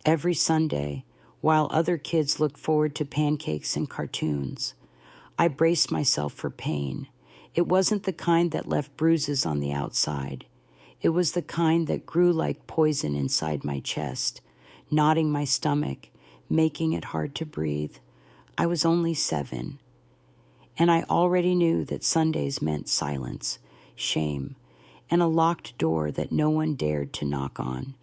Every Sunday, while other kids looked forward to pancakes and cartoons, I braced myself for pain. It wasn't the kind that left bruises on the outside. It was the kind that grew like poison inside my chest, knotting my stomach, making it hard to breathe. I was only 7, and I already knew that Sundays meant silence, shame, and a locked door that no one dared to knock on.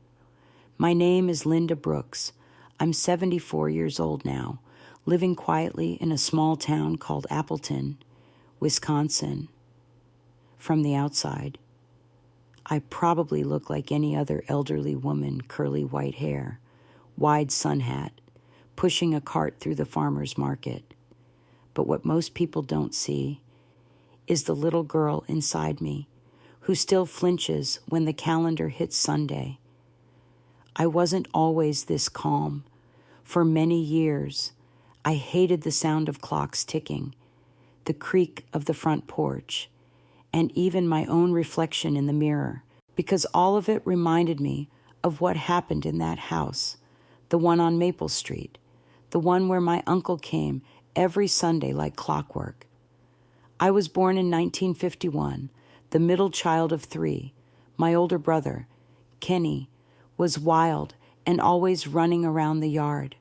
My name is Linda Brooks. I'm 74 years old now, living quietly in a small town called Appleton, Wisconsin. From the outside, I probably look like any other elderly woman, curly white hair, wide sun hat, pushing a cart through the farmer's market. But what most people don't see is the little girl inside me who still flinches when the calendar hits Sunday. I wasn't always this calm. For many years, I hated the sound of clocks ticking, the creak of the front porch, and even my own reflection in the mirror, because all of it reminded me of what happened in that house, the one on Maple Street, the one where my uncle came every Sunday like clockwork. I was born in 1951, the middle child of 3. My older brother, Kenny, was wild and always running around the yard.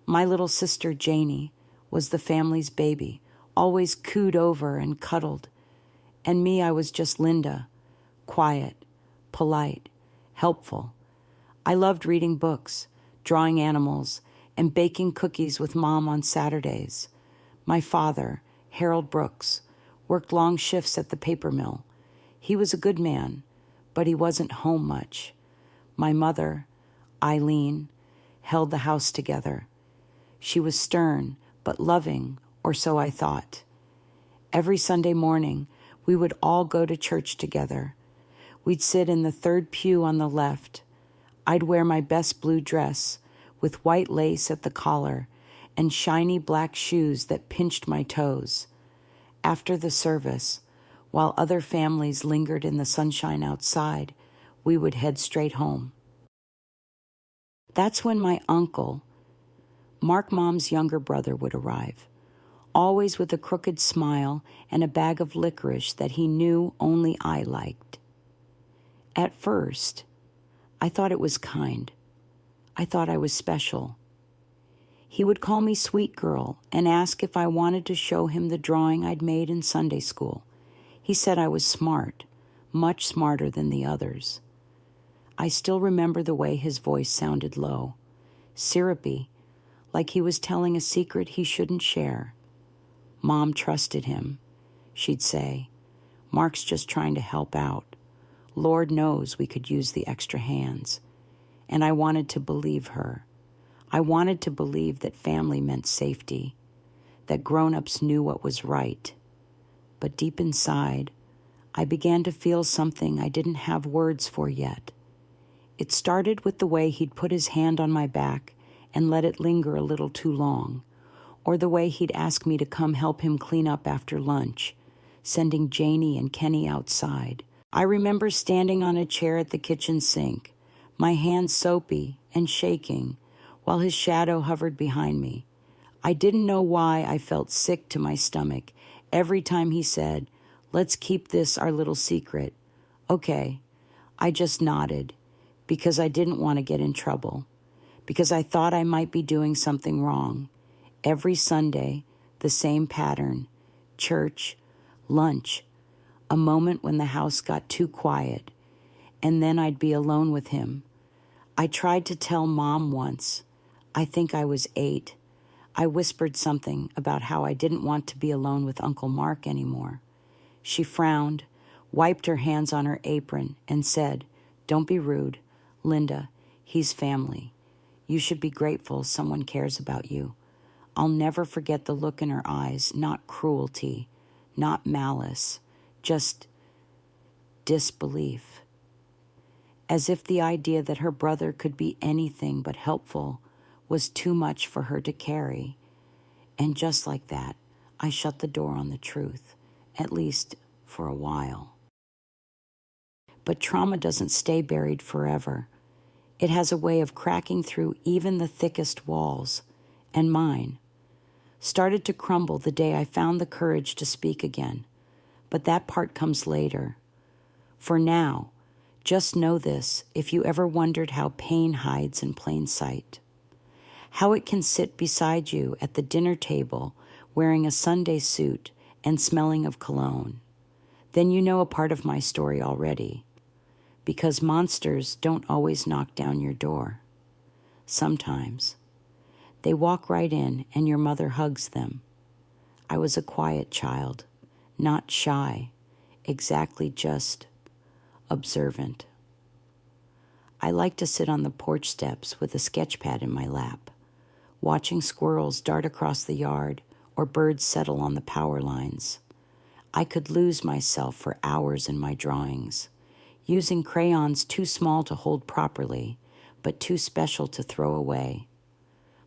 My little sister, Janie, was the family's baby, always cooed over and cuddled. And me, I was just Linda, quiet, polite, helpful. I loved reading books, drawing animals, and baking cookies with Mom on Saturdays. My father, Harold Brooks, worked long shifts at the paper mill. He was a good man, but he wasn't home much. My mother, Eileen, held the house together. She was stern, but loving, or so I thought. Every Sunday morning, we would all go to church together. We'd sit in the third pew on the left. I'd wear my best blue dress with white lace at the collar and shiny black shoes that pinched my toes. After the service, while other families lingered in the sunshine outside, we would head straight home. That's when my uncle, Mark Mom's younger brother, would arrive, always with a crooked smile and a bag of licorice that he knew only I liked. At first, I thought it was kind. I thought I was special. He would call me sweet girl and ask if I wanted to show him the drawing I'd made in Sunday school. He said I was smart, much smarter than the others. I still remember the way his voice sounded low, syrupy, like he was telling a secret he shouldn't share. Mom trusted him. She'd say, "Mark's just trying to help out. Lord knows we could use the extra hands." And I wanted to believe her. I wanted to believe that family meant safety, that grown-ups knew what was right. But deep inside, I began to feel something I didn't have words for yet. It started with the way he'd put his hand on my back and let it linger a little too long, or the way he'd ask me to come help him clean up after lunch, sending Janie and Kenny outside. I remember standing on a chair at the kitchen sink, my hands soapy and shaking, while his shadow hovered behind me. I didn't know why I felt sick to my stomach every time he said, "Let's keep this our little secret." Okay, I just nodded, because I didn't want to get in trouble, because I thought I might be doing something wrong. Every Sunday, the same pattern: church, lunch, a moment when the house got too quiet, and then I'd be alone with him. I tried to tell Mom once. I think I was 8. I whispered something about how I didn't want to be alone with Uncle Mark anymore. She frowned, wiped her hands on her apron, and said, "Don't be rude. Linda, he's family. You should be grateful someone cares about you." I'll never forget the look in her eyes, not cruelty, not malice, just disbelief. As if the idea that her brother could be anything but helpful was too much for her to carry. And just like that, I shut the door on the truth, at least for a while. But trauma doesn't stay buried forever. It has a way of cracking through even the thickest walls, and mine started to crumble the day I found the courage to speak again. But that part comes later. For now, just know this if you ever wondered how pain hides in plain sight. How it can sit beside you at the dinner table wearing a Sunday suit and smelling of cologne. Then you know a part of my story already. Because monsters don't always knock down your door. Sometimes. They walk right in and your mother hugs them. I was a quiet child, not shy, exactly just observant. I like to sit on the porch steps with a sketch pad in my lap, watching squirrels dart across the yard or birds settle on the power lines. I could lose myself for hours in my drawings, using crayons too small to hold properly, but too special to throw away.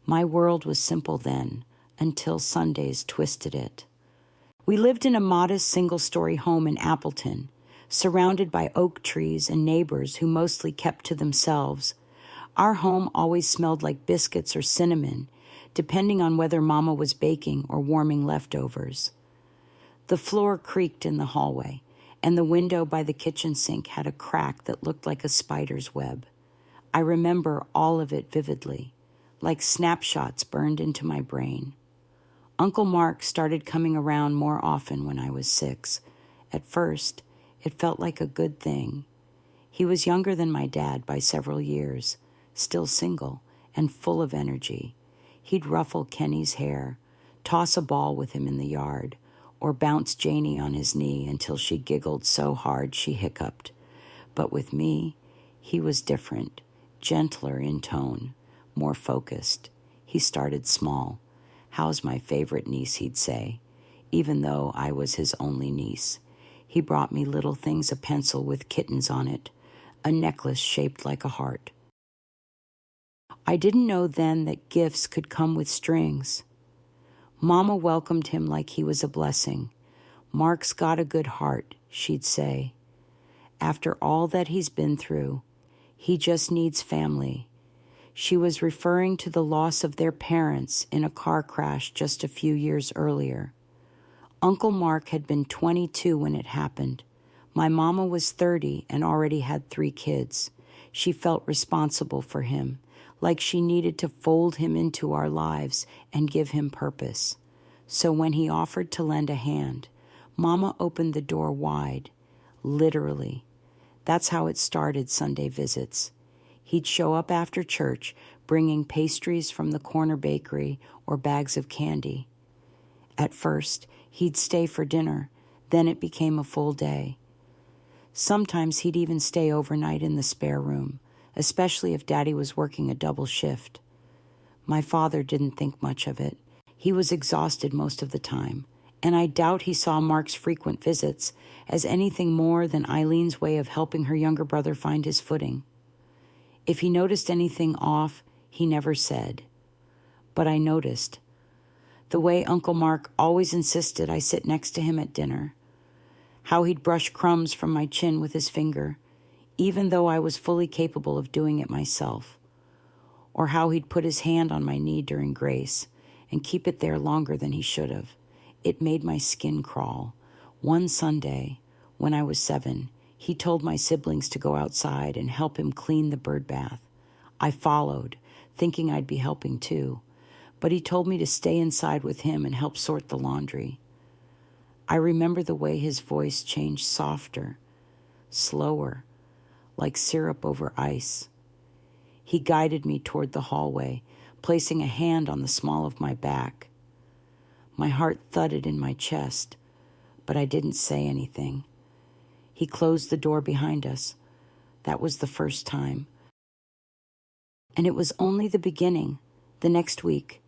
My world was simple then, until Sundays twisted it. We lived in a modest single-story home in Appleton, surrounded by oak trees and neighbors who mostly kept to themselves. Our home always smelled like biscuits or cinnamon, depending on whether Mama was baking or warming leftovers. The floor creaked in the hallway, and the window by the kitchen sink had a crack that looked like a spider's web. I remember all of it vividly, like snapshots burned into my brain. Uncle Mark started coming around more often when I was 6. At first, it felt like a good thing. He was younger than my dad by several years, still single and full of energy. He'd ruffle Kenny's hair, toss a ball with him in the yard, or bounce Janie on his knee until she giggled so hard she hiccuped. But with me, he was different, gentler in tone, more focused. He started small. "How's my favorite niece?" he'd say, even though I was his only niece. He brought me little things, a pencil with kittens on it, a necklace shaped like a heart. I didn't know then that gifts could come with strings. Mama welcomed him like he was a blessing. "Mark's got a good heart," she'd say. "After all that he's been through, he just needs family." She was referring to the loss of their parents in a car crash just a few years earlier. Uncle Mark had been 22 when it happened. My mama was 30 and already had 3 kids. She felt responsible for him, like she needed to fold him into our lives and give him purpose. So when he offered to lend a hand, Mama opened the door wide, literally. That's how it started Sunday visits. He'd show up after church, bringing pastries from the corner bakery or bags of candy. At first, he'd stay for dinner, then it became a full day. Sometimes he'd even stay overnight in the spare room, especially if Daddy was working a double shift. My father didn't think much of it. He was exhausted most of the time, and I doubt he saw Mark's frequent visits as anything more than Eileen's way of helping her younger brother find his footing. If he noticed anything off, he never said. But I noticed. The way Uncle Mark always insisted I sit next to him at dinner. How he'd brush crumbs from my chin with his finger, even though I was fully capable of doing it myself. Or how he'd put his hand on my knee during grace and keep it there longer than he should have. It made my skin crawl. One Sunday, when I was 7, he told my siblings to go outside and help him clean the bird bath. I followed, thinking I'd be helping too, but he told me to stay inside with him and help sort the laundry. I remember the way his voice changed softer, slower, like syrup over ice. He guided me toward the hallway, placing a hand on the small of my back. My heart thudded in my chest, but I didn't say anything. He closed the door behind us. That was the first time. And it was only the beginning, the next week.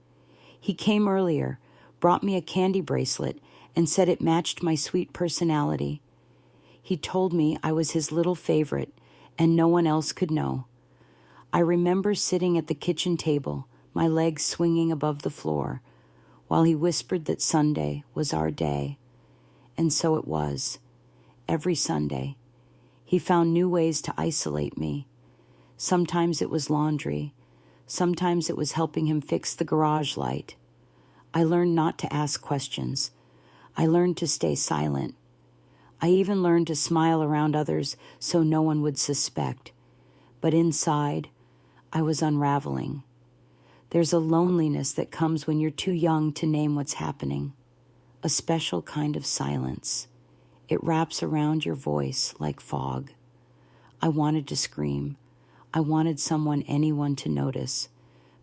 He came earlier, brought me a candy bracelet, and said it matched my sweet personality. He told me I was his little favorite, and no one else could know. I remember sitting at the kitchen table, my legs swinging above the floor, while he whispered that Sunday was our day. And so it was. Every Sunday, he found new ways to isolate me. Sometimes it was laundry. Sometimes it was helping him fix the garage light. I learned not to ask questions. I learned to stay silent. I even learned to smile around others so no one would suspect. But inside, I was unraveling. There's a loneliness that comes when you're too young to name what's happening. A special kind of silence. It wraps around your voice like fog. I wanted to scream. I wanted anyone to notice.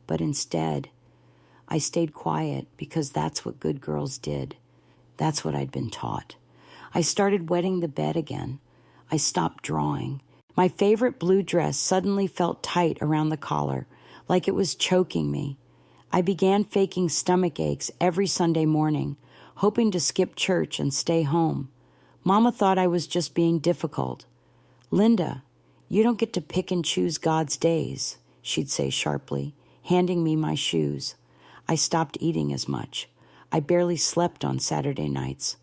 But instead, I stayed quiet because that's what good girls did. That's what I'd been taught. I started wetting the bed again. I stopped drawing. My favorite blue dress suddenly felt tight around the collar, like it was choking me. I began faking stomach aches every Sunday morning, hoping to skip church and stay home. Mama thought I was just being difficult. "Linda, you don't get to pick and choose God's days," she'd say sharply, handing me my shoes. I stopped eating as much. I barely slept on Saturday nights.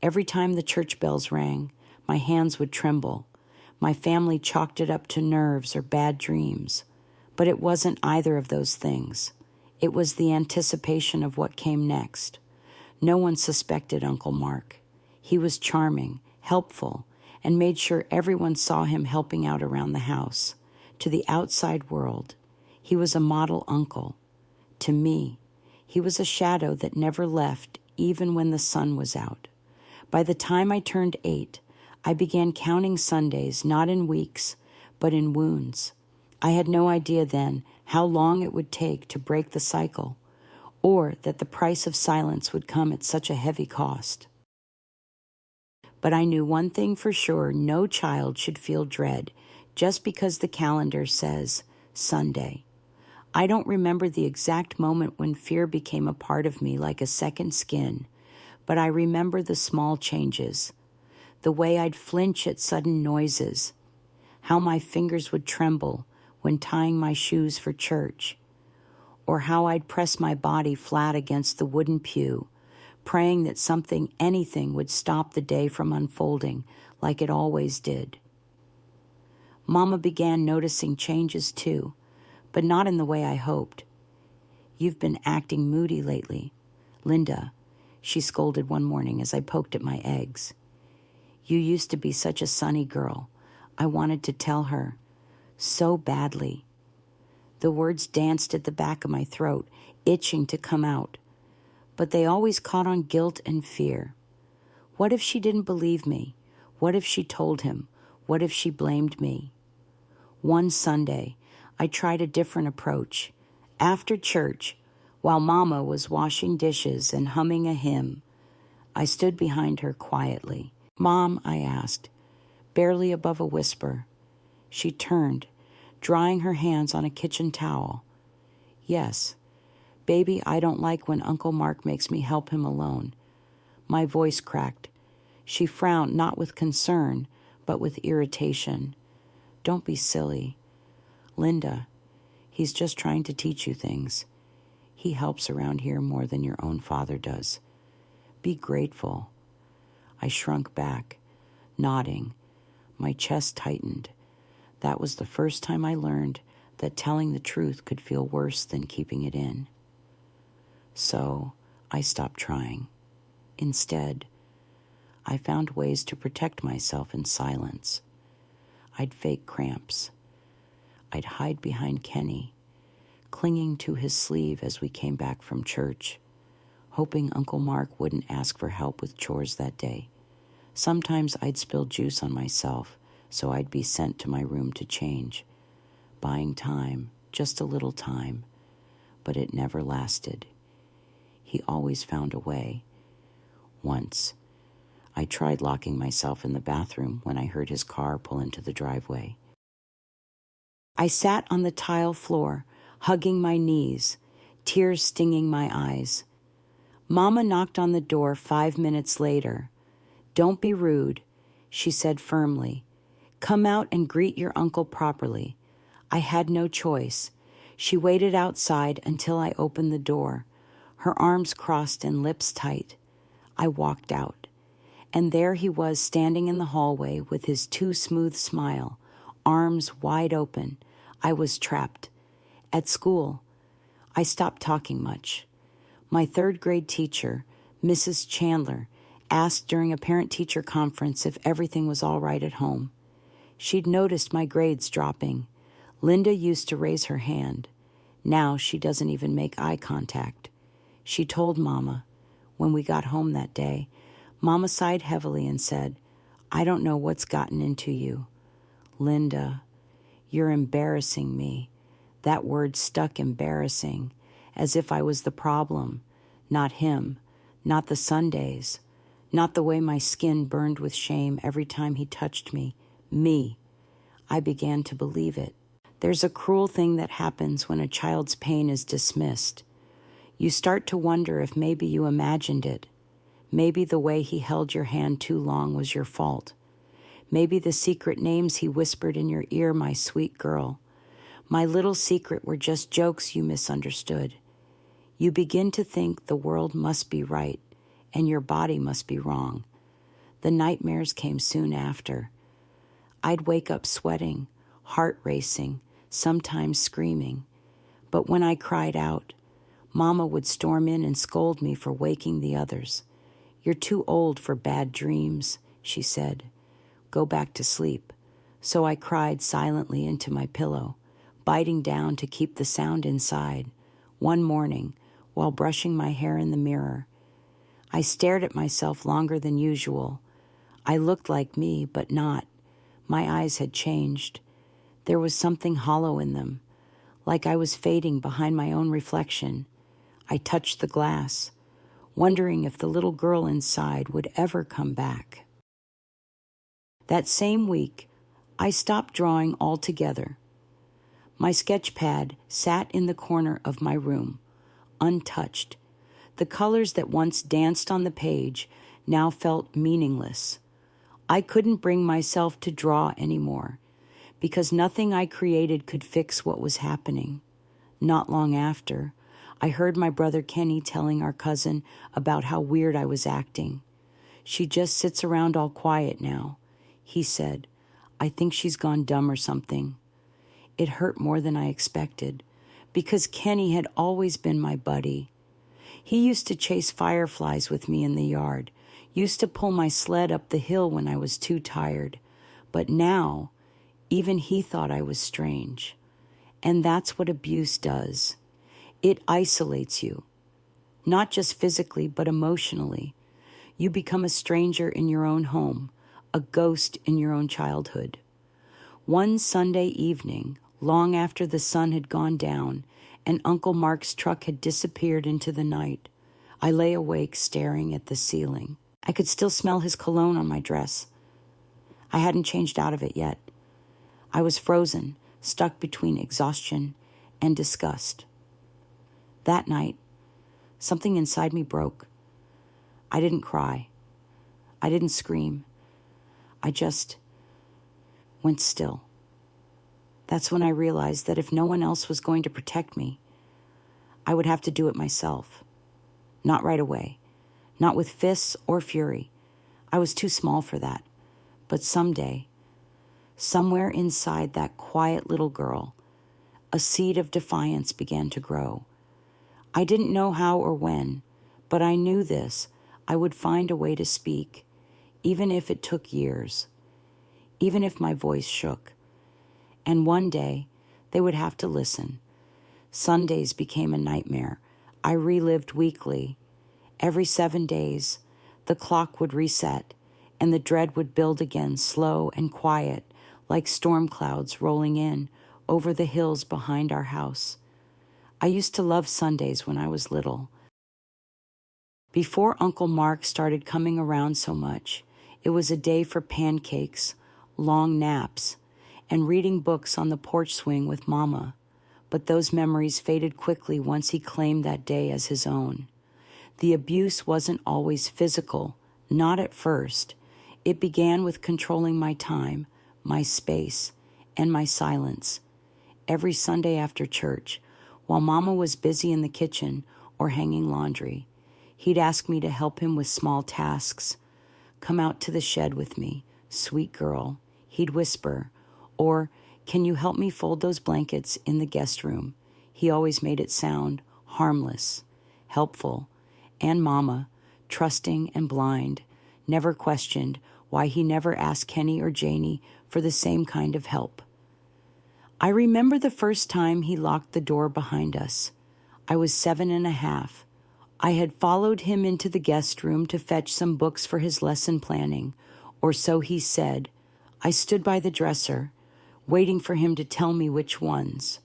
Every time the church bells rang, my hands would tremble. My family chalked it up to nerves or bad dreams. But it wasn't either of those things. It was the anticipation of what came next. No one suspected Uncle Mark. He was charming, helpful, and made sure everyone saw him helping out around the house. To the outside world, he was a model uncle. To me, he was a shadow that never left, even when the sun was out. By the time I turned 8, I began counting Sundays, not in weeks, but in wounds. I had no idea then how long it would take to break the cycle, or that the price of silence would come at such a heavy cost. But I knew one thing for sure: no child should feel dread just because the calendar says Sunday. I don't remember the exact moment when fear became a part of me like a second skin, but I remember the small changes, the way I'd flinch at sudden noises, how my fingers would tremble when tying my shoes for church, or how I'd press my body flat against the wooden pew, praying that anything would stop the day from unfolding like it always did. Mama began noticing changes too, but not in the way I hoped. "You've been acting moody lately, Linda," she scolded one morning as I poked at my eggs. "You used to be such a sunny girl." I wanted to tell her so badly. The words danced at the back of my throat, itching to come out, but they always caught on guilt and fear. What if she didn't believe me? What if she told him? What if she blamed me? One Sunday, I tried a different approach. After church, while Mama was washing dishes and humming a hymn, I stood behind her quietly. "Mom," I asked, barely above a whisper. She turned, drying her hands on a kitchen towel. "Yes, baby, I don't like when Uncle Mark makes me help him alone." My voice cracked. She frowned, not with concern, but with irritation. "Don't be silly. Linda, he's just trying to teach you things. He helps around here more than your own father does. Be grateful." I shrunk back, nodding. My chest tightened. That was the first time I learned that telling the truth could feel worse than keeping it in. So I stopped trying. Instead, I found ways to protect myself in silence. I'd fake cramps. I'd hide behind Kenny, clinging to his sleeve as we came back from church, hoping Uncle Mark wouldn't ask for help with chores that day. Sometimes I'd spill juice on myself, so I'd be sent to my room to change, buying time, just a little time, but it never lasted. He always found a way. Once, I tried locking myself in the bathroom when I heard his car pull into the driveway. I sat on the tile floor, hugging my knees, tears stinging my eyes. Mama knocked on the door 5 minutes later. "Don't be rude," she said firmly. "Come out and greet your uncle properly." I had no choice. She waited outside until I opened the door, her arms crossed and lips tight. I walked out, and there he was standing in the hallway with his too smooth smile, arms wide open, I was trapped. At school, I stopped talking much. My third-grade teacher, Mrs. Chandler, asked during a parent-teacher conference if everything was all right at home. She'd noticed my grades dropping. Linda used to raise her hand. Now she doesn't even make eye contact. She told Mama. When we got home that day, Mama sighed heavily and said, "I don't know what's gotten into you." Linda, you're embarrassing me. That word stuck, embarrassing, as if I was the problem, not him, not the Sundays, not the way my skin burned with shame every time he touched me. Me. I began to believe it. There's a cruel thing that happens when a child's pain is dismissed. You start to wonder if maybe you imagined it. Maybe the way he held your hand too long was your fault. Maybe the secret names he whispered in your ear, my sweet girl, my little secret, were just jokes you misunderstood. You begin to think the world must be right and your body must be wrong. The nightmares came soon after. I'd wake up sweating, heart racing, sometimes screaming. But when I cried out, Mama would storm in and scold me for waking the others. "You're too old for bad dreams," she said. "Go back to sleep." So I cried silently into my pillow, biting down to keep the sound inside. One morning, while brushing my hair in the mirror, I stared at myself longer than usual. I looked like me, but not. My eyes had changed. There was something hollow in them, like I was fading behind my own reflection. I touched the glass, wondering if the little girl inside would ever come back. That same week, I stopped drawing altogether. My sketch pad sat in the corner of my room, untouched. The colors that once danced on the page now felt meaningless. I couldn't bring myself to draw anymore, because nothing I created could fix what was happening. Not long after, I heard my brother Kenny telling our cousin about how weird I was acting. "She just sits around all quiet now," he said. "I think she's gone dumb or something." It hurt more than I expected, because Kenny had always been my buddy. He used to chase fireflies with me in the yard, used to pull my sled up the hill when I was too tired. But now, even he thought I was strange. And that's what abuse does. It isolates you, not just physically, but emotionally. You become a stranger in your own home, a ghost in your own childhood. One Sunday evening, long after the sun had gone down and Uncle Mark's truck had disappeared into the night, I lay awake staring at the ceiling. I could still smell his cologne on my dress. I hadn't changed out of it yet. I was frozen, stuck between exhaustion and disgust. That night, something inside me broke. I didn't cry. I didn't scream. I just went still. That's when I realized that if no one else was going to protect me, I would have to do it myself. Not right away. Not with fists or fury. I was too small for that. But someday, somewhere inside that quiet little girl, a seed of defiance began to grow. I didn't know how or when, but I knew this: I would find a way to speak, even if it took years, even if my voice shook. And one day, they would have to listen. Sundays became a nightmare. I relived weekly. Every 7 days, the clock would reset, and the dread would build again, slow and quiet, like storm clouds rolling in over the hills behind our house. I used to love Sundays when I was little. Before Uncle Mark started coming around so much, it was a day for pancakes, long naps, and reading books on the porch swing with Mama. But those memories faded quickly once he claimed that day as his own. The abuse wasn't always physical, not at first. It began with controlling my time, my space, and my silence. Every Sunday after church, while Mama was busy in the kitchen or hanging laundry, he'd ask me to help him with small tasks. "Come out to the shed with me, sweet girl," he'd whisper, or Can you help me fold those blankets in the guest room? He always made it sound harmless, helpful, and Mama, trusting and blind, never questioned why he never asked Kenny or Janie for the same kind of help. I remember the first time he locked the door behind us. I was 7.5. I had followed him into the guest room to fetch some books for his lesson planning, or so he said. I stood by the dresser, waiting for him to tell me which ones.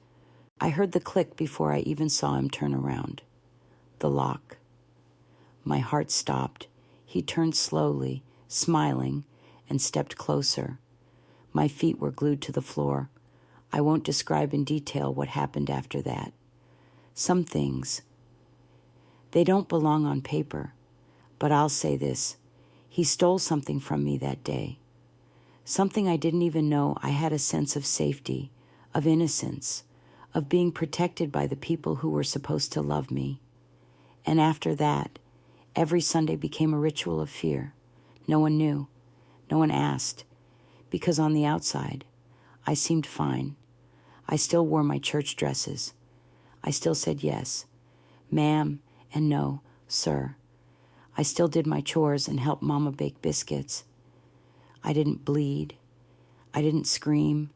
I heard the click before I even saw him turn around. The lock. My heart stopped. He turned slowly, smiling, and stepped closer. My feet were glued to the floor. I won't describe in detail what happened after that. Some things, they don't belong on paper, but I'll say this. He stole something from me that day. Something I didn't even know I had a sense of safety, of innocence, of being protected by the people who were supposed to love me. And after that, every Sunday became a ritual of fear. No one knew. No one asked. Because on the outside, I seemed fine. I still wore my church dresses. I still said yes, ma'am, and no, sir. I still did my chores and helped Mama bake biscuits. I didn't bleed. I didn't scream.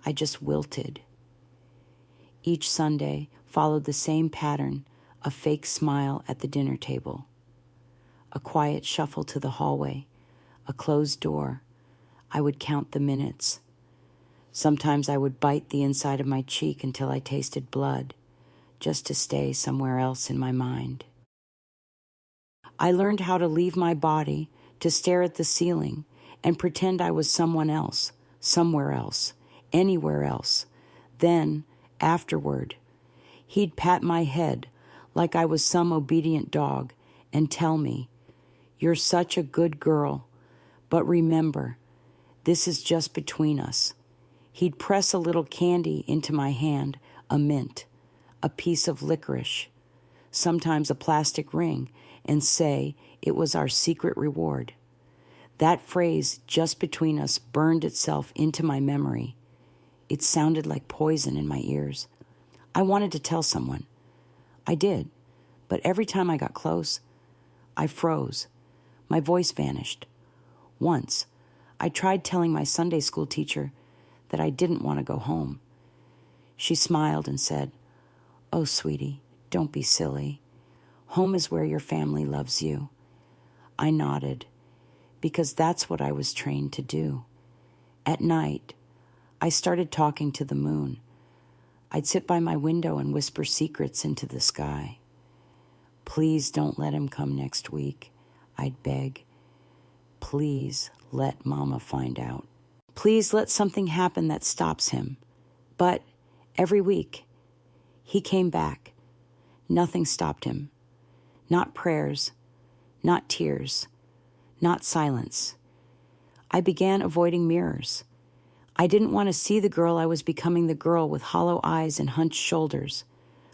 I just wilted. Each Sunday followed the same pattern, a fake smile at the dinner table, a quiet shuffle to the hallway, a closed door. I would count the minutes. Sometimes I would bite the inside of my cheek until I tasted blood, just to stay somewhere else in my mind. I learned how to leave my body, to stare at the ceiling, and pretend I was someone else, somewhere else, anywhere else. Then, afterward, he'd pat my head like I was some obedient dog and tell me, "You're such a good girl, but remember, this is just between us." He'd press a little candy into my hand, a mint, a piece of licorice, sometimes a plastic ring, and say it was our secret reward. That phrase, "just between us," burned itself into my memory. It sounded like poison in my ears. I wanted to tell someone. I did, but every time I got close, I froze. My voice vanished. Once, I tried telling my Sunday school teacher that I didn't want to go home. She smiled and said, "Oh, sweetie, don't be silly. Home is where your family loves you." I nodded, because that's what I was trained to do. At night, I started talking to the moon. I'd sit by my window and whisper secrets into the sky. "Please don't let him come next week," I'd beg. "Please let Mama find out. Please let something happen that stops him." But every week, he came back. Nothing stopped him. Not prayers, not tears, not silence. I began avoiding mirrors. I didn't want to see the girl I was becoming, the girl with hollow eyes and hunched shoulders.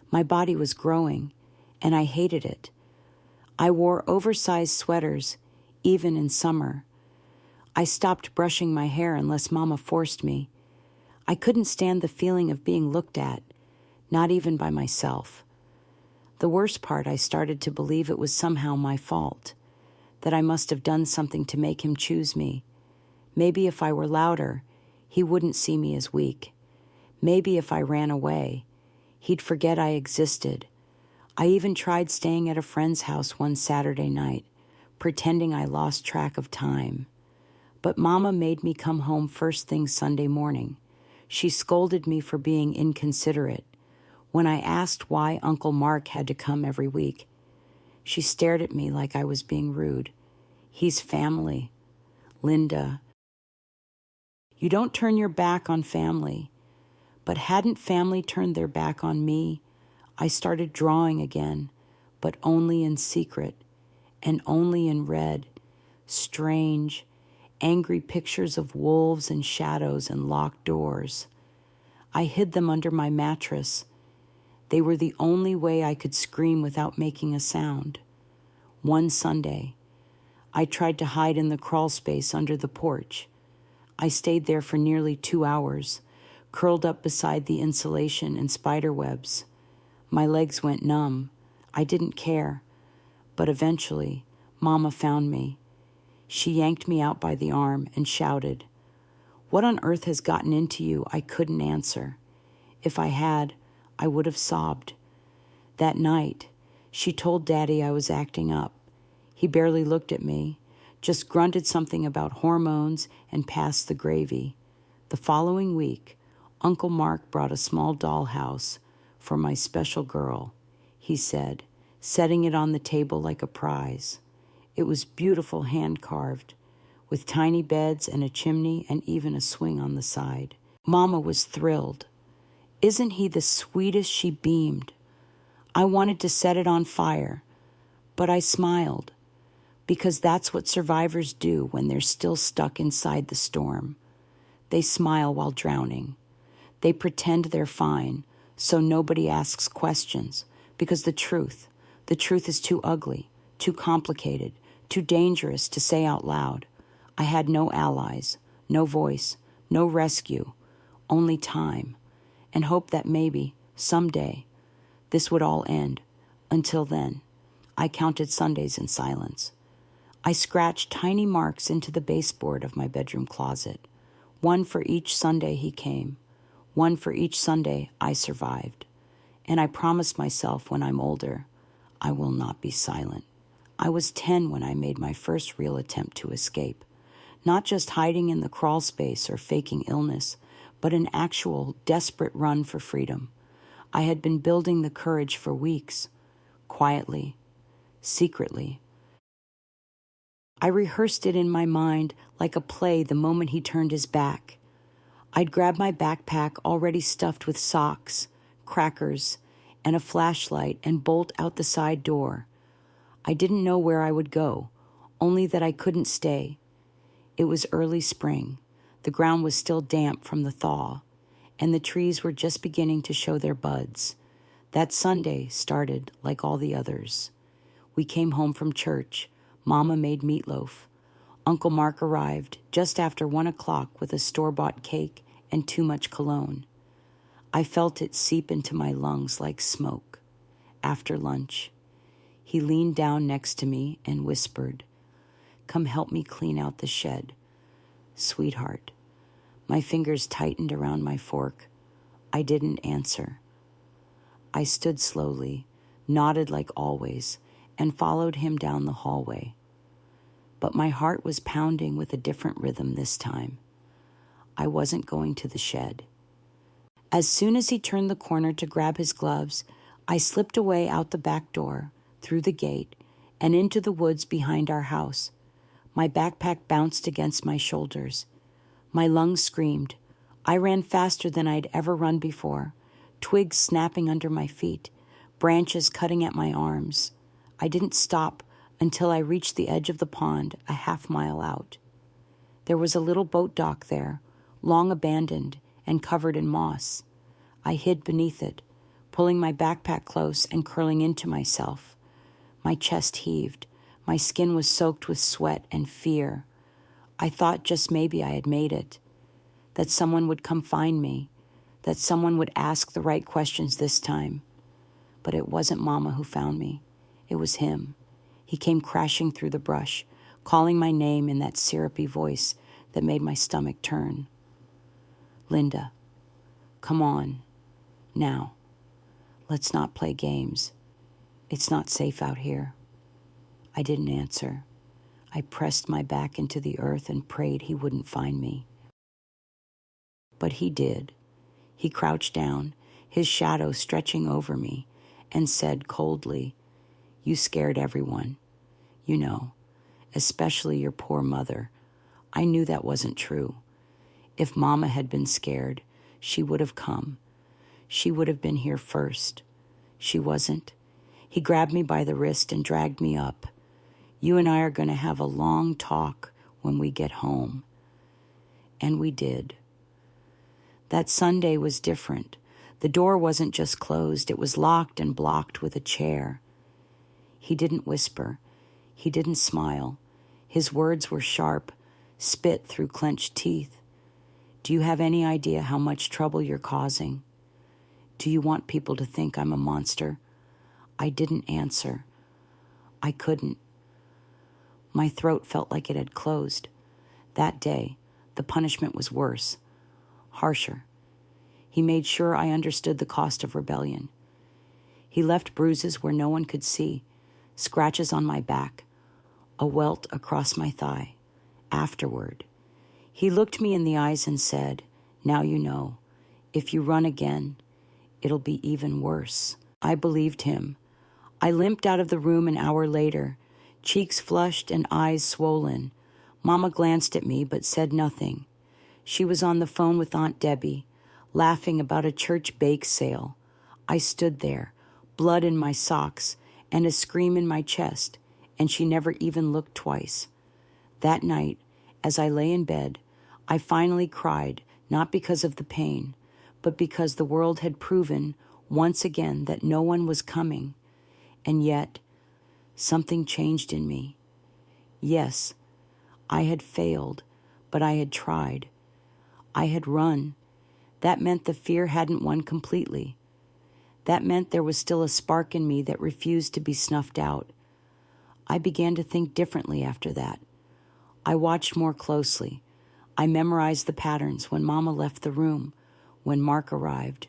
My body was growing, and I hated it. I wore oversized sweaters, even in summer. I stopped brushing my hair unless Mama forced me. I couldn't stand the feeling of being looked at, not even by myself. The worst part, I started to believe it was somehow my fault, that I must have done something to make him choose me. Maybe if I were louder, he wouldn't see me as weak. Maybe if I ran away, he'd forget I existed. I even tried staying at a friend's house one Saturday night, pretending I lost track of time. But Mama made me come home first thing Sunday morning. She scolded me for being inconsiderate. When I asked why Uncle Mark had to come every week, she stared at me like I was being rude. "He's family. Linda, you don't turn your back on family." But hadn't family turned their back on me? I started drawing again, but only in secret, and only in red. Strange, angry pictures of wolves and shadows and locked doors. I hid them under my mattress. They were the only way I could scream without making a sound. One Sunday, I tried to hide in the crawl space under the porch. I stayed there for nearly 2 hours, curled up beside the insulation and spider webs. My legs went numb. I didn't care. But eventually, Mama found me. She yanked me out by the arm and shouted. What on earth has gotten into you? I couldn't answer. If I had, I would have sobbed. That night, she told Daddy I was acting up. He barely looked at me, just grunted something about hormones and passed the gravy. The following week, Uncle Mark brought a small dollhouse for my special girl, he said, setting it on the table like a prize. It was beautiful hand-carved, with tiny beds and a chimney and even a swing on the side. Mama was thrilled. Isn't he the sweetest? She beamed. I wanted to set it on fire, but I smiled, because that's what survivors do when they're still stuck inside the storm. They smile while drowning. They pretend they're fine, so nobody asks questions, because the truth is too ugly, too complicated, too dangerous to say out loud. I had no allies, no voice, no rescue, only time, and hope that maybe, someday, this would all end. Until then, I counted Sundays in silence. I scratched tiny marks into the baseboard of my bedroom closet, one for each Sunday he came, one for each Sunday I survived. And I promised myself when I'm older, I will not be silent. I was 10 when I made my first real attempt to escape, not just hiding in the crawl space or faking illness, but an actual, desperate run for freedom. I had been building the courage for weeks, quietly, secretly. I rehearsed it in my mind like a play the moment he turned his back. I'd grab my backpack already stuffed with socks, crackers, and a flashlight and bolt out the side door. I didn't know where I would go, only that I couldn't stay. It was early spring. The ground was still damp from the thaw, and the trees were just beginning to show their buds. That Sunday started like all the others. We came home from church. Mama made meatloaf. Uncle Mark arrived just after 1 o'clock with a store-bought cake and too much cologne. I felt it seep into my lungs like smoke. After lunch, he leaned down next to me and whispered, "Come help me clean out the shed." Sweetheart. My fingers tightened around my fork. I didn't answer. I stood slowly, nodded like always, and followed him down the hallway. But my heart was pounding with a different rhythm this time. I wasn't going to the shed. As soon as he turned the corner to grab his gloves, I slipped away out the back door, through the gate, and into the woods behind our house. My backpack bounced against my shoulders. My lungs screamed. I ran faster than I'd ever run before, twigs snapping under my feet, branches cutting at my arms. I didn't stop until I reached the edge of the pond a half-mile out. There was a little boat dock there, long abandoned and covered in moss. I hid beneath it, pulling my backpack close and curling into myself. My chest heaved. My skin was soaked with sweat and fear. I thought just maybe I had made it, that someone would come find me, that someone would ask the right questions this time. But it wasn't Mama who found me. It was him. He came crashing through the brush, calling my name in that syrupy voice that made my stomach turn. "Linda, come on, now. Let's not play games. It's not safe out here." I didn't answer. I pressed my back into the earth and prayed he wouldn't find me. But he did. He crouched down, his shadow stretching over me, and said coldly, "You scared everyone. You know, especially your poor mother." I knew that wasn't true. If Mama had been scared, she would have come. She would have been here first. She wasn't. He grabbed me by the wrist and dragged me up. "You and I are going to have a long talk when we get home." And we did. That Sunday was different. The door wasn't just closed, it was locked and blocked with a chair. He didn't whisper. He didn't smile. His words were sharp, spit through clenched teeth. Do you have any idea how much trouble you're causing? Do you want people to think I'm a monster? I didn't answer. I couldn't. My throat felt like it had closed. That day, the punishment was worse, harsher. He made sure I understood the cost of rebellion. He left bruises where no one could see, scratches on my back, a welt across my thigh. Afterward, he looked me in the eyes and said, "Now you know. If you run again, it'll be even worse." I believed him. I limped out of the room an hour later, cheeks flushed and eyes swollen. Mama glanced at me but said nothing. She was on the phone with Aunt Debbie, laughing about a church bake sale. I stood there, blood in my socks and a scream in my chest, and she never even looked twice. That night, as I lay in bed, I finally cried, not because of the pain, but because the world had proven once again that no one was coming. And yet, something changed in me. Yes, I had failed, but I had tried. I had run. That meant the fear hadn't won completely. That meant there was still a spark in me that refused to be snuffed out. I began to think differently after that. I watched more closely. I memorized the patterns when Mama left the room, when Mark arrived,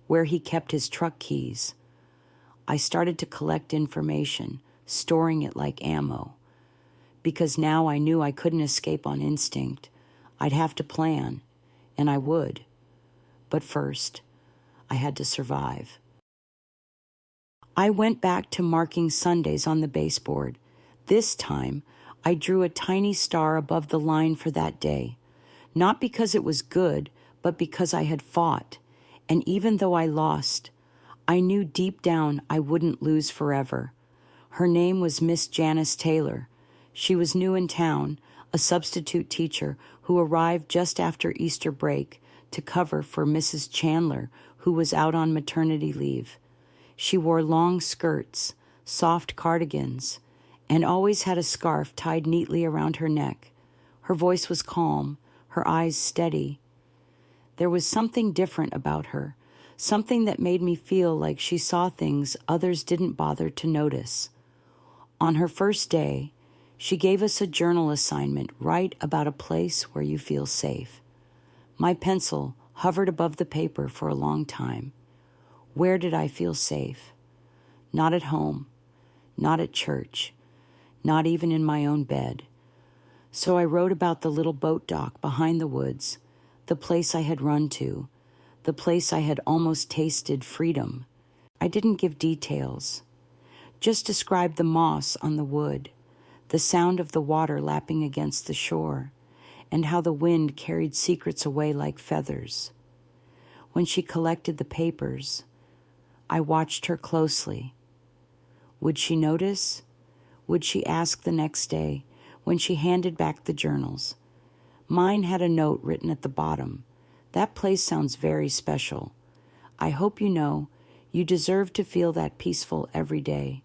where he kept his truck keys. I started to collect information, storing it like ammo. Because now I knew I couldn't escape on instinct. I'd have to plan, and I would. But first, I had to survive. I went back to marking Sundays on the baseboard. This time, I drew a tiny star above the line for that day. Not because it was good, but because I had fought. And even though I lost, I knew deep down I wouldn't lose forever. Her name was Miss Janice Taylor. She was new in town, a substitute teacher who arrived just after Easter break to cover for Mrs. Chandler, who was out on maternity leave. She wore long skirts, soft cardigans, and always had a scarf tied neatly around her neck. Her voice was calm, her eyes steady. There was something different about her, something that made me feel like she saw things others didn't bother to notice. On her first day, she gave us a journal assignment: write about a place where you feel safe. My pencil hovered above the paper for a long time. Where did I feel safe? Not at home, not at church, not even in my own bed. So I wrote about the little boat dock behind the woods, the place I had run to, the place I had almost tasted freedom. I didn't give details, just described the moss on the wood, the sound of the water lapping against the shore, and how the wind carried secrets away like feathers. When she collected the papers, I watched her closely. Would she notice? Would she ask the next day when she handed back the journals? Mine had a note written at the bottom. That place sounds very special. I hope you know you deserve to feel that peaceful every day.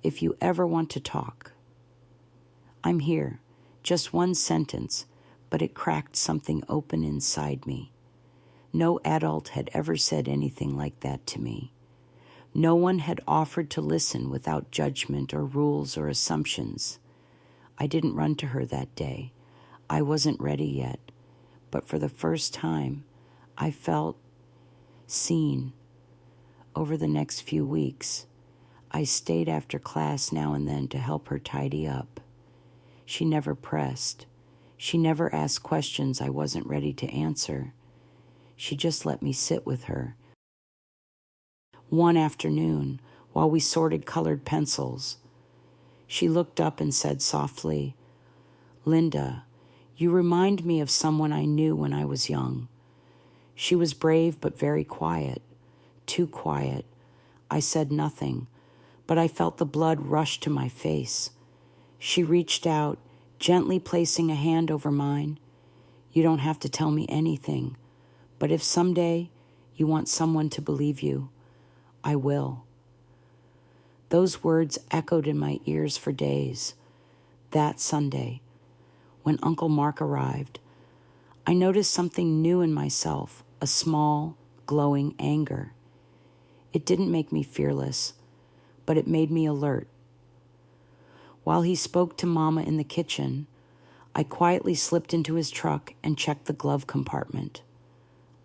If you ever want to talk. I'm here. Just one sentence, but it cracked something open inside me. No adult had ever said anything like that to me. No one had offered to listen without judgment or rules or assumptions. I didn't run to her that day. I wasn't ready yet. But for the first time, I felt seen. Over the next few weeks, I stayed after class now and then to help her tidy up. She never pressed. She never asked questions I wasn't ready to answer. She just let me sit with her. One afternoon, while we sorted colored pencils, she looked up and said softly, "Linda, you remind me of someone I knew when I was young." She was brave but very quiet, too quiet. I said nothing, but I felt the blood rush to my face. She reached out, gently placing a hand over mine. "You don't have to tell me anything, but if someday you want someone to believe you, I will." Those words echoed in my ears for days. That Sunday, when Uncle Mark arrived, I noticed something new in myself, a small, glowing anger. It didn't make me fearless, but it made me alert. While he spoke to Mama in the kitchen, I quietly slipped into his truck and checked the glove compartment.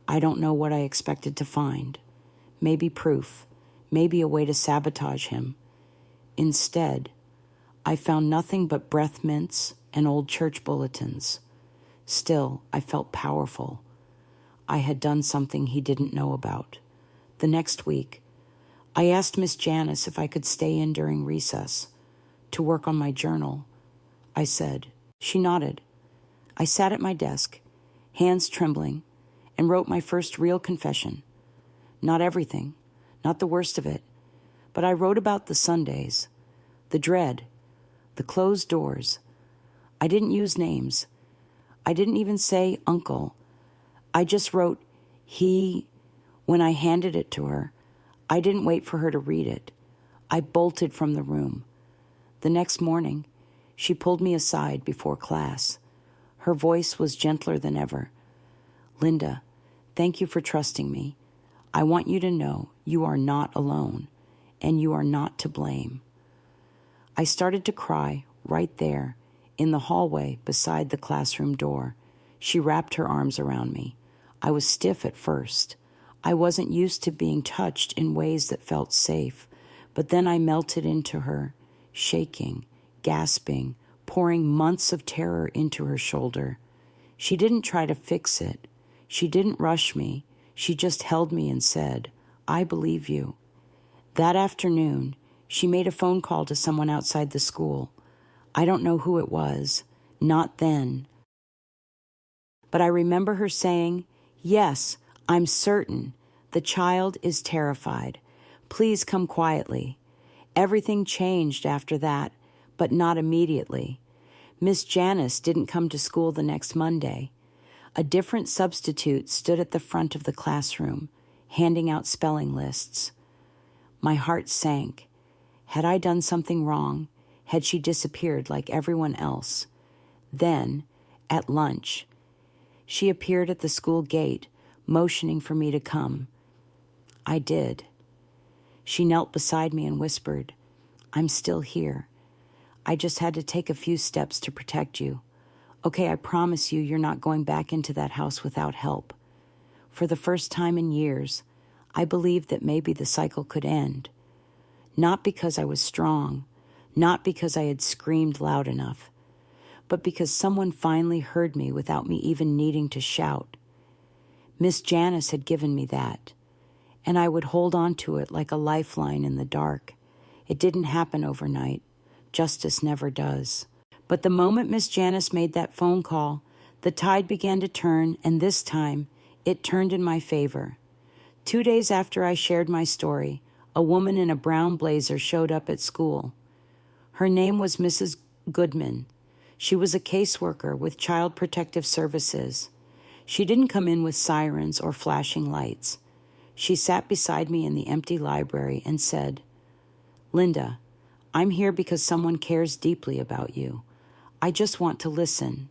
I don't know what I expected to find. Maybe proof, maybe a way to sabotage him. Instead, I found nothing but breath mints and old church bulletins. Still, I felt powerful. I had done something he didn't know about. The next week, I asked Miss Janice if I could stay in during recess to work on my journal. I said. She nodded. I sat at my desk, hands trembling, and wrote my first real confession. Not everything, not the worst of it, but I wrote about the Sundays, the dread, the closed doors. I didn't use names. I didn't even say uncle. I just wrote he. When I handed it to her, I didn't wait for her to read it. I bolted from the room. The next morning, she pulled me aside before class. Her voice was gentler than ever. Linda, thank you for trusting me. I want you to know you are not alone, and you are not to blame. I started to cry right there, in the hallway beside the classroom door. She wrapped her arms around me. I was stiff at first. I wasn't used to being touched in ways that felt safe, but then I melted into her, shaking, gasping, pouring months of terror into her shoulder. She didn't try to fix it. She didn't rush me. She just held me and said, I believe you. That afternoon, she made a phone call to someone outside the school. I don't know who it was, not then. But I remember her saying, yes, I'm certain. The child is terrified. Please come quietly. Everything changed after that, but not immediately. Miss Janice didn't come to school the next Monday. A different substitute stood at the front of the classroom, handing out spelling lists. My heart sank. Had I done something wrong? Had she disappeared like everyone else? Then, at lunch, she appeared at the school gate, motioning for me to come. I did. She knelt beside me and whispered, I'm still here. I just had to take a few steps to protect you. Okay, I promise you you're not going back into that house without help. For the first time in years, I believed that maybe the cycle could end. Not because I was strong, not because I had screamed loud enough, but because someone finally heard me without me even needing to shout. Miss Janice had given me that, and I would hold on to it like a lifeline in the dark. It didn't happen overnight. Justice never does. But the moment Miss Janice made that phone call, the tide began to turn, and this time, it turned in my favor. 2 days after I shared my story, a woman in a brown blazer showed up at school. Her name was Mrs. Goodman. She was a caseworker with Child Protective Services. She didn't come in with sirens or flashing lights. She sat beside me in the empty library and said, Linda, I'm here because someone cares deeply about you. I just want to listen.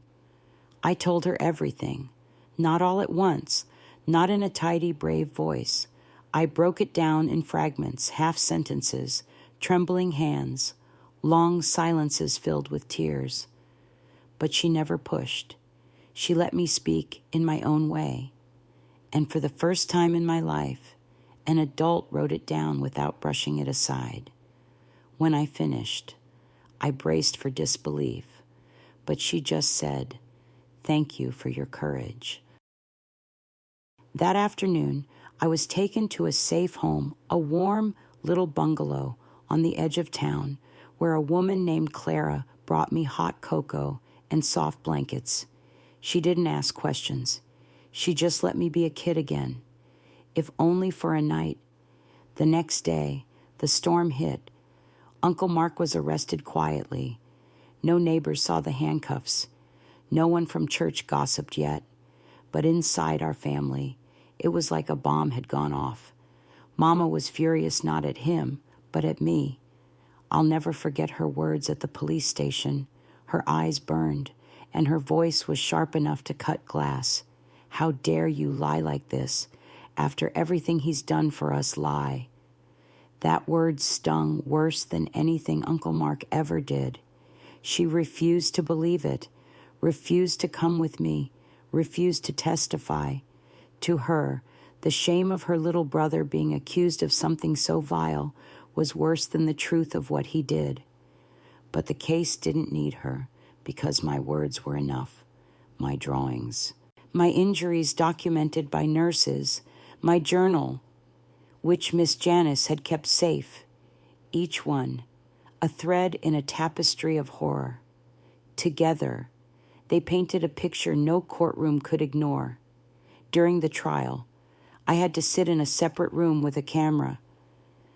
I told her everything, not all at once, not in a tidy, brave voice. I broke it down in fragments, half sentences, trembling hands, long silences filled with tears. But she never pushed. She let me speak in my own way. And for the first time in my life, an adult wrote it down without brushing it aside. When I finished, I braced for disbelief, but she just said, "Thank you for your courage." That afternoon, I was taken to a safe home, a warm little bungalow on the edge of town, where a woman named Clara brought me hot cocoa and soft blankets. She didn't ask questions. She just let me be a kid again, if only for a night. The next day, the storm hit. Uncle Mark was arrested quietly. No neighbors saw the handcuffs. No one from church gossiped yet. But inside our family, it was like a bomb had gone off. Mama was furious not at him, but at me. I'll never forget her words at the police station. Her eyes burned, and her voice was sharp enough to cut glass. "How dare you lie like this? After everything he's done for us, lie." That word stung worse than anything Uncle Mark ever did. She refused to believe it, refused to come with me, refused to testify. To her, the shame of her little brother being accused of something so vile was worse than the truth of what he did. But the case didn't need her, because my words were enough, my drawings, my injuries documented by nurses, my journal, which Miss Janice had kept safe, each one a thread in a tapestry of horror. Together, they painted a picture no courtroom could ignore. During the trial, I had to sit in a separate room with a camera,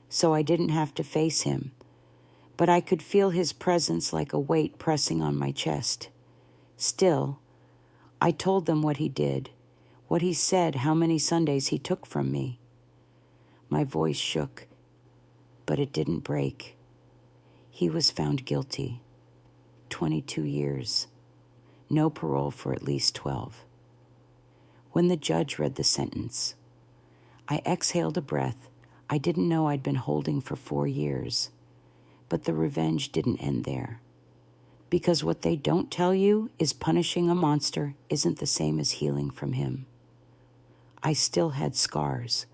so I didn't have to face him, but I could feel his presence like a weight pressing on my chest. Still, I told them what he did, what he said, how many Sundays he took from me. My voice shook, but it didn't break. He was found guilty. 22 years. No parole for at least 12. When the judge read the sentence, I exhaled a breath I didn't know I'd been holding for 4 years. But the revenge didn't end there. Because what they don't tell you is punishing a monster isn't the same as healing from him. I still had scars,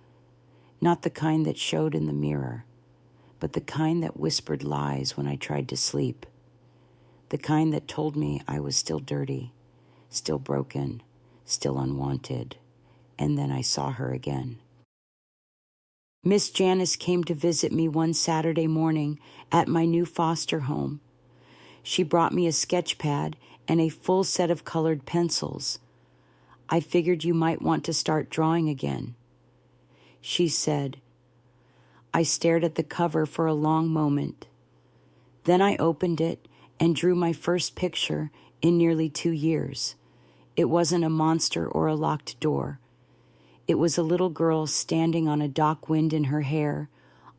not the kind that showed in the mirror, but the kind that whispered lies when I tried to sleep, the kind that told me I was still dirty, still broken, still unwanted. And then I saw her again. Miss Janice came to visit me one Saturday morning at my new foster home. She brought me a sketch pad and a full set of colored pencils. "I figured you might want to start drawing again," she said. I stared at the cover for a long moment. Then I opened it and drew my first picture in nearly 2 years. It wasn't a monster or a locked door. It was a little girl standing on a dock wind in her hair,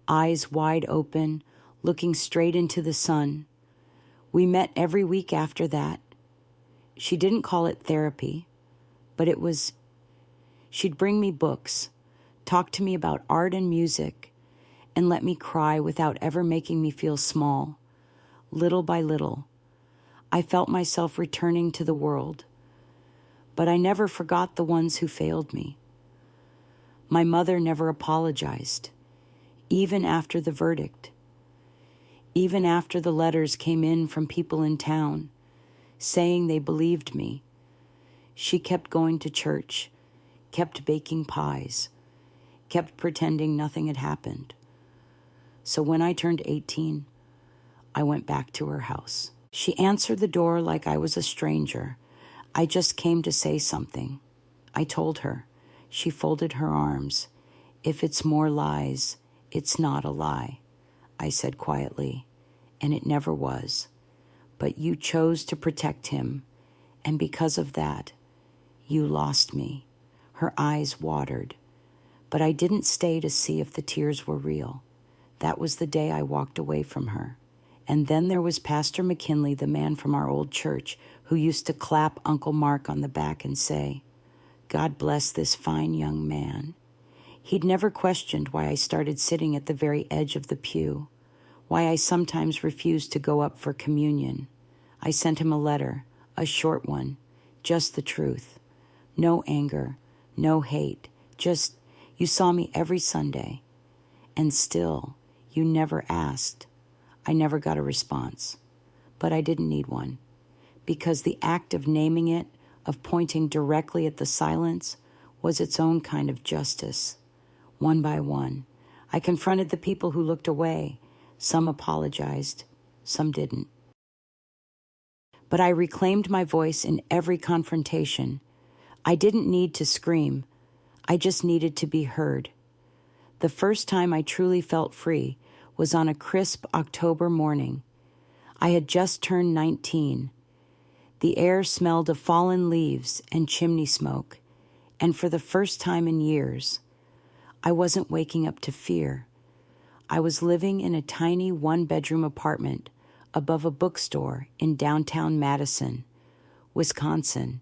eyes wide open, looking straight into the sun. We met every week after that. She didn't call it therapy, but she'd bring me books, talk to me about art and music, and let me cry without ever making me feel small. Little by little, I felt myself returning to the world. But I never forgot the ones who failed me. My mother never apologized, even after the verdict. Even after the letters came in from people in town, saying they believed me. She kept going to church, kept baking pies, kept pretending nothing had happened. So when I turned 18, I went back to her house. She answered the door like I was a stranger. I just came to say something. I told her. She folded her arms. "If it's more lies, it's not a lie," I said quietly, "and it never was. But you chose to protect him, and because of that, you lost me." Her eyes watered, but I didn't stay to see if the tears were real. That was the day I walked away from her. And then there was Pastor McKinley, the man from our old church, who used to clap Uncle Mark on the back and say, "God bless this fine young man." He'd never questioned why I started sitting at the very edge of the pew, why I sometimes refused to go up for communion. I sent him a letter, a short one, just the truth. No anger, no hate, just, "You saw me every Sunday." And still, you never asked. I never got a response, but I didn't need one, because the act of naming it, of pointing directly at the silence, was its own kind of justice. One by one, I confronted the people who looked away. Some apologized, some didn't. But I reclaimed my voice in every confrontation. I didn't need to scream. I just needed to be heard. The first time I truly felt free was on a crisp October morning. I had just turned 19. The air smelled of fallen leaves and chimney smoke, and for the first time in years, I wasn't waking up to fear. I was living in a tiny one-bedroom apartment above a bookstore in downtown Madison, Wisconsin.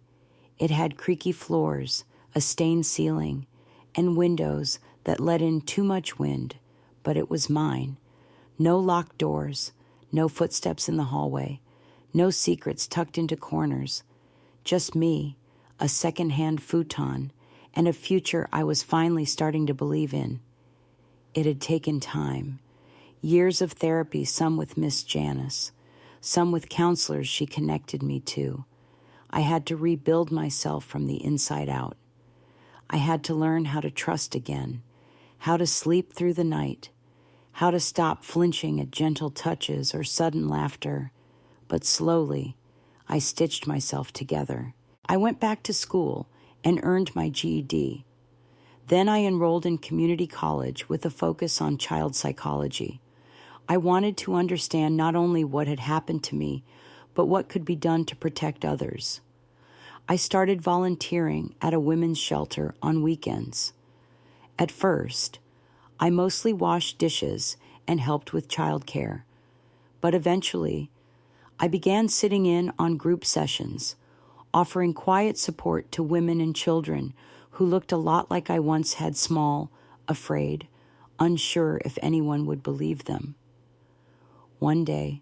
It had creaky floors, a stained ceiling, and windows that let in too much wind, but it was mine. No locked doors, no footsteps in the hallway, no secrets tucked into corners. Just me, a second-hand futon, and a future I was finally starting to believe in. It had taken time. Years of therapy, some with Miss Janice, some with counselors she connected me to. I had to rebuild myself from the inside out. I had to learn how to trust again, how to sleep through the night, how to stop flinching at gentle touches or sudden laughter. But slowly, I stitched myself together. I went back to school and earned my GED. Then I enrolled in community college with a focus on child psychology. I wanted to understand not only what had happened to me, but what could be done to protect others. I started volunteering at a women's shelter on weekends. At first, I mostly washed dishes and helped with childcare, but eventually, I began sitting in on group sessions, offering quiet support to women and children who looked a lot like I once had, small, afraid, unsure if anyone would believe them. One day,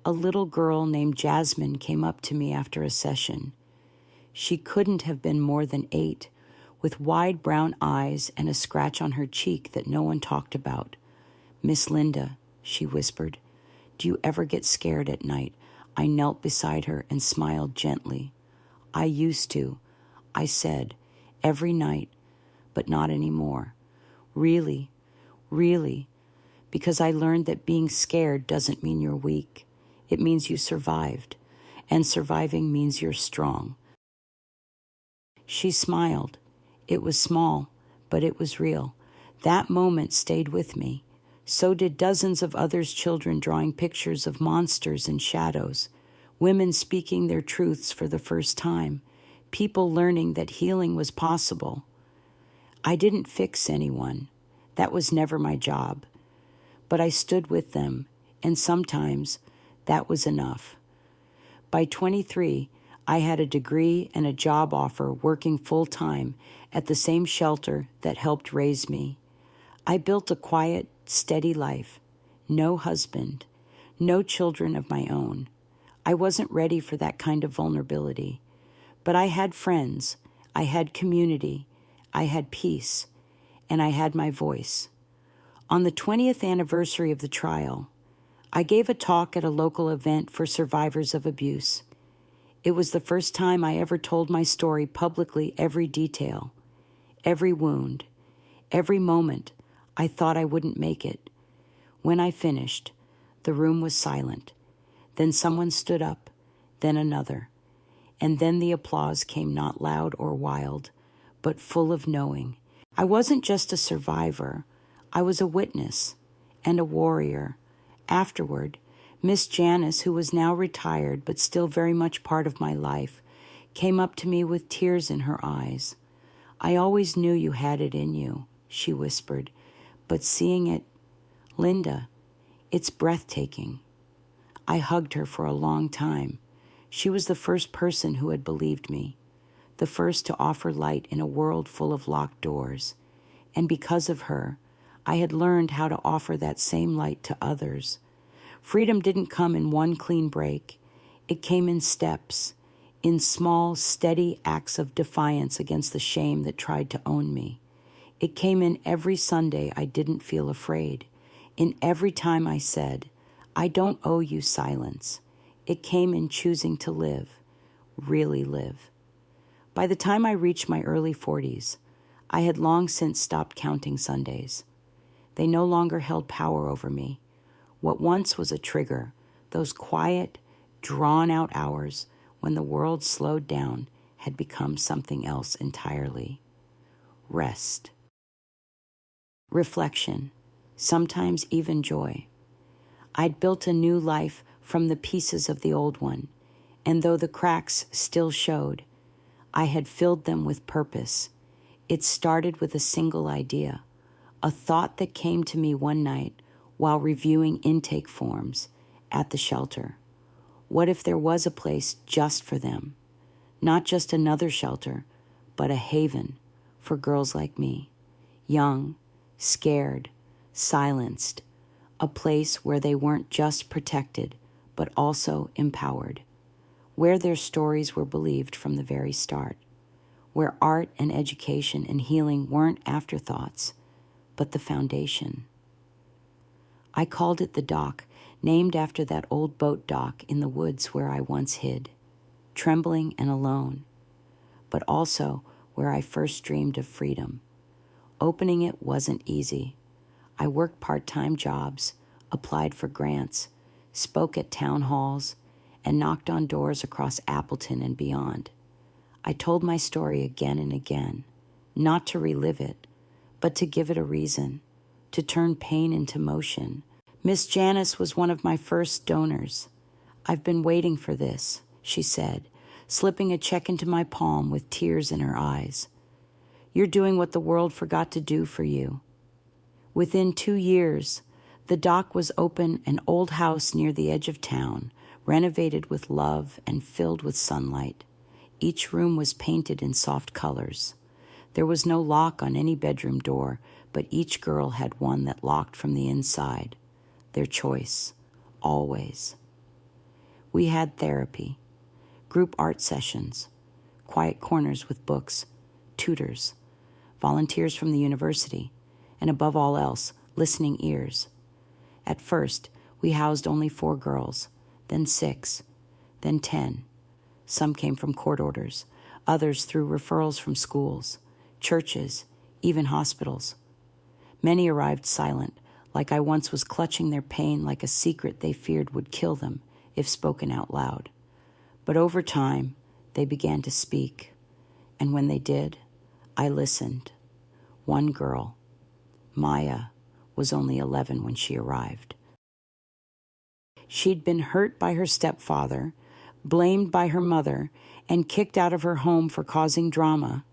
a little girl named Jasmine came up to me after a session. She couldn't have been more than 8, with wide brown eyes and a scratch on her cheek that no one talked about. "Miss Linda," she whispered, "do you ever get scared at night?" I knelt beside her and smiled gently. "I used to," I said, "every night, but not anymore. Really, because I learned that being scared doesn't mean you're weak. It means you survived, and surviving means you're strong." She smiled. It was small, but it was real. That moment stayed with me. So did dozens of others' children drawing pictures of monsters and shadows, women speaking their truths for the first time, people learning that healing was possible. I didn't fix anyone. That was never my job. But I stood with them, and sometimes that was enough. By 23, I had a degree and a job offer working full-time at the same shelter that helped raise me. I built a quiet, steady life. No husband, no children of my own. I wasn't ready for that kind of vulnerability. But I had friends, I had community, I had peace, and I had my voice. On the 20th anniversary of the trial, I gave a talk at a local event for survivors of abuse. It was the first time I ever told my story publicly, every detail, every wound, every moment I thought I wouldn't make it. When I finished, the room was silent. Then someone stood up, then another. And then the applause came, not loud or wild, but full of knowing. I wasn't just a survivor. I was a witness and a warrior. Afterward, Miss Janice, who was now retired but still very much part of my life, came up to me with tears in her eyes. "I always knew you had it in you," she whispered, "but seeing it, Linda, it's breathtaking." I hugged her for a long time. She was the first person who had believed me, the first to offer light in a world full of locked doors. And because of her, I had learned how to offer that same light to others. Freedom didn't come in one clean break. It came in steps, in small, steady acts of defiance against the shame that tried to own me. It came in every Sunday I didn't feel afraid, in every time I said, "I don't owe you silence." It came in choosing to live, really live. By the time I reached my early 40s, I had long since stopped counting Sundays. They no longer held power over me. What once was a trigger, those quiet, drawn-out hours when the world slowed down, had become something else entirely. Rest. Reflection. Sometimes even joy. I'd built a new life from the pieces of the old one, and though the cracks still showed, I had filled them with purpose. It started with a single idea, a thought that came to me one night while reviewing intake forms at the shelter. What if there was a place just for them? Not just another shelter, but a haven for girls like me, young, scared, silenced, a place where they weren't just protected, but also empowered, where their stories were believed from the very start, where art and education and healing weren't afterthoughts, but the foundation. I called it the Dock, named after that old boat dock in the woods where I once hid, trembling and alone, but also where I first dreamed of freedom. Opening it wasn't easy. I worked part-time jobs, applied for grants, spoke at town halls, and knocked on doors across Appleton and beyond. I told my story again and again, not to relive it, but to give it a reason, to turn pain into motion. Miss Janice was one of my first donors. "I've been waiting for this," she said, slipping a check into my palm with tears in her eyes. "You're doing what the world forgot to do for you." Within 2 years, the Dock was open, an old house near the edge of town, renovated with love and filled with sunlight. Each room was painted in soft colors. There was no lock on any bedroom door, but each girl had one that locked from the inside. Their choice, always. We had therapy, group art sessions, quiet corners with books, tutors, volunteers from the university, and above all else, listening ears. At first, we housed only 4 girls, then 6, then 10. Some came from court orders, others through referrals from schools, churches, even hospitals. Many arrived silent, like I once was clutching their pain like a secret they feared would kill them if spoken out loud. But over time, they began to speak, and when they did, I listened. One girl, Maya, was only 11 when she arrived. She'd been hurt by her stepfather, blamed by her mother, and kicked out of her home for causing drama.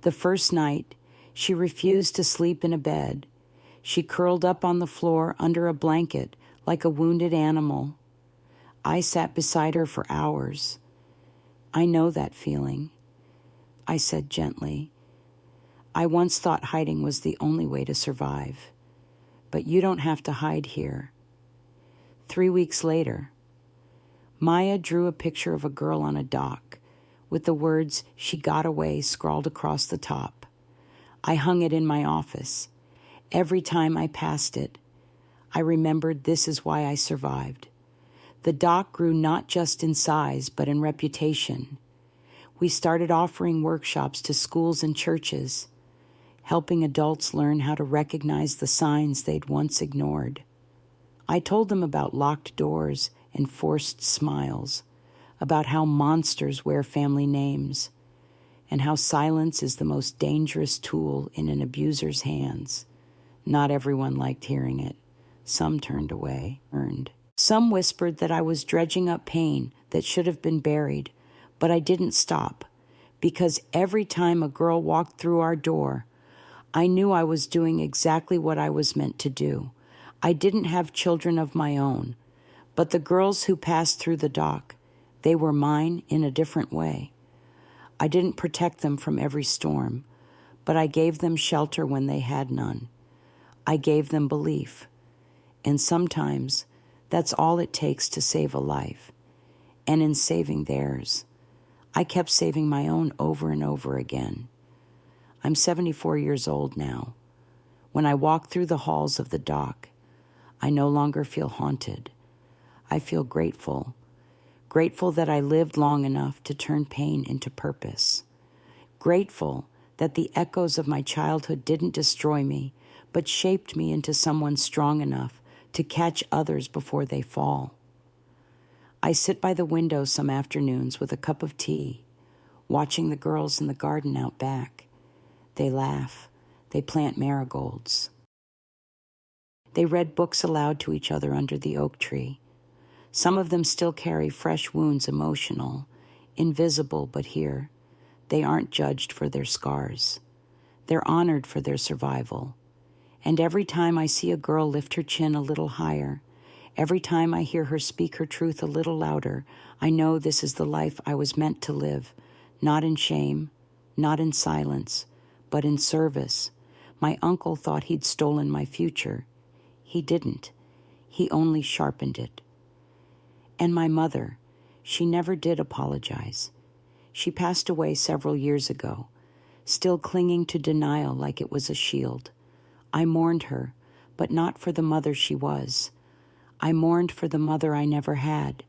The first night, she refused to sleep in a bed. She curled up on the floor under a blanket like a wounded animal. I sat beside her for hours. "I know that feeling," I said gently. "I once thought hiding was the only way to survive. But you don't have to hide here." 3 weeks later, Maya drew a picture of a girl on a dock with the words "She got away" scrawled across the top. I hung it in my office. Every time I passed it, I remembered this is why I survived. The Dock grew not just in size, but in reputation. We started offering workshops to schools and churches, helping adults learn how to recognize the signs they'd once ignored. I told them about locked doors and forced smiles, about how monsters wear family names, and how silence is the most dangerous tool in an abuser's hands. Not everyone liked hearing it. Some turned away, Some whispered that I was dredging up pain that should have been buried, but I didn't stop, because every time a girl walked through our door, I knew I was doing exactly what I was meant to do. I didn't have children of my own, but the girls who passed through the Dock, they were mine in a different way. I didn't protect them from every storm, but I gave them shelter when they had none. I gave them belief. And sometimes that's all it takes to save a life. And in saving theirs, I kept saving my own over and over again. I'm 74 years old now. When I walk through the halls of the Dock, I no longer feel haunted. I feel grateful. Grateful that I lived long enough to turn pain into purpose. Grateful that the echoes of my childhood didn't destroy me, but shaped me into someone strong enough to catch others before they fall. I sit by the window some afternoons with a cup of tea, watching the girls in the garden out back. They laugh. They plant marigolds. They read books aloud to each other under the oak tree. Some of them still carry fresh wounds, emotional, invisible but here. They aren't judged for their scars. They're honored for their survival. And every time I see a girl lift her chin a little higher, Every time I hear her speak her truth a little louder, I know this is the life I was meant to live, not in shame, not in silence, but in service. My uncle thought he'd stolen my future. He didn't. He only sharpened it. And my mother, she never did apologize. She passed away several years ago, still clinging to denial like it was a shield. I mourned her, but not for the mother she was. I mourned for the mother I never had.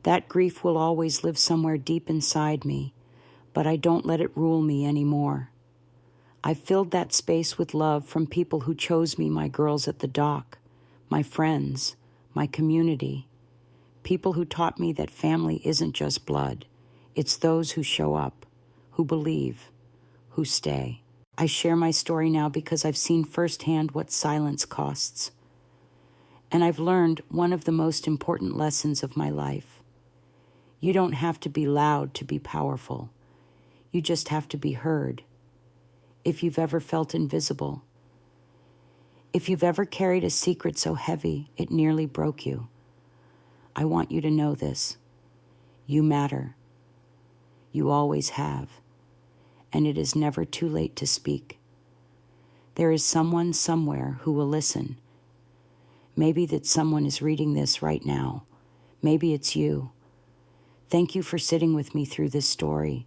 That grief will always live somewhere deep inside me, but I don't let it rule me anymore. I filled that space with love from people who chose me, my girls at the dock, my friends, my community, people who taught me that family isn't just blood. It's those who show up, who believe, who stay. I share my story now because I've seen firsthand what silence costs. And I've learned one of the most important lessons of my life. You don't have to be loud to be powerful. You just have to be heard. If you've ever felt invisible, if you've ever carried a secret so heavy it nearly broke you, I want you to know this. You matter. You always have. And it is never too late to speak. There is someone somewhere who will listen. Maybe that someone is reading this right now. Maybe it's you. Thank you for sitting with me through this story.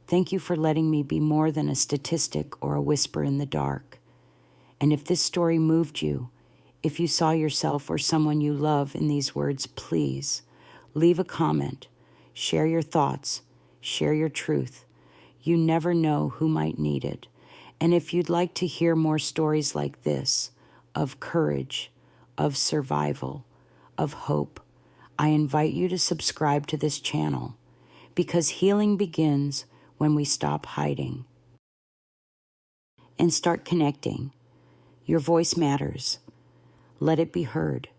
Thank you for letting me be more than a statistic or a whisper in the dark. And if this story moved you, if you saw yourself or someone you love in these words, please leave a comment, share your thoughts, share your truth. You never know who might need it. And if you'd like to hear more stories like this, of courage, of survival, of hope, I invite you to subscribe to this channel, because healing begins when we stop hiding and start connecting. Your voice matters. Let it be heard.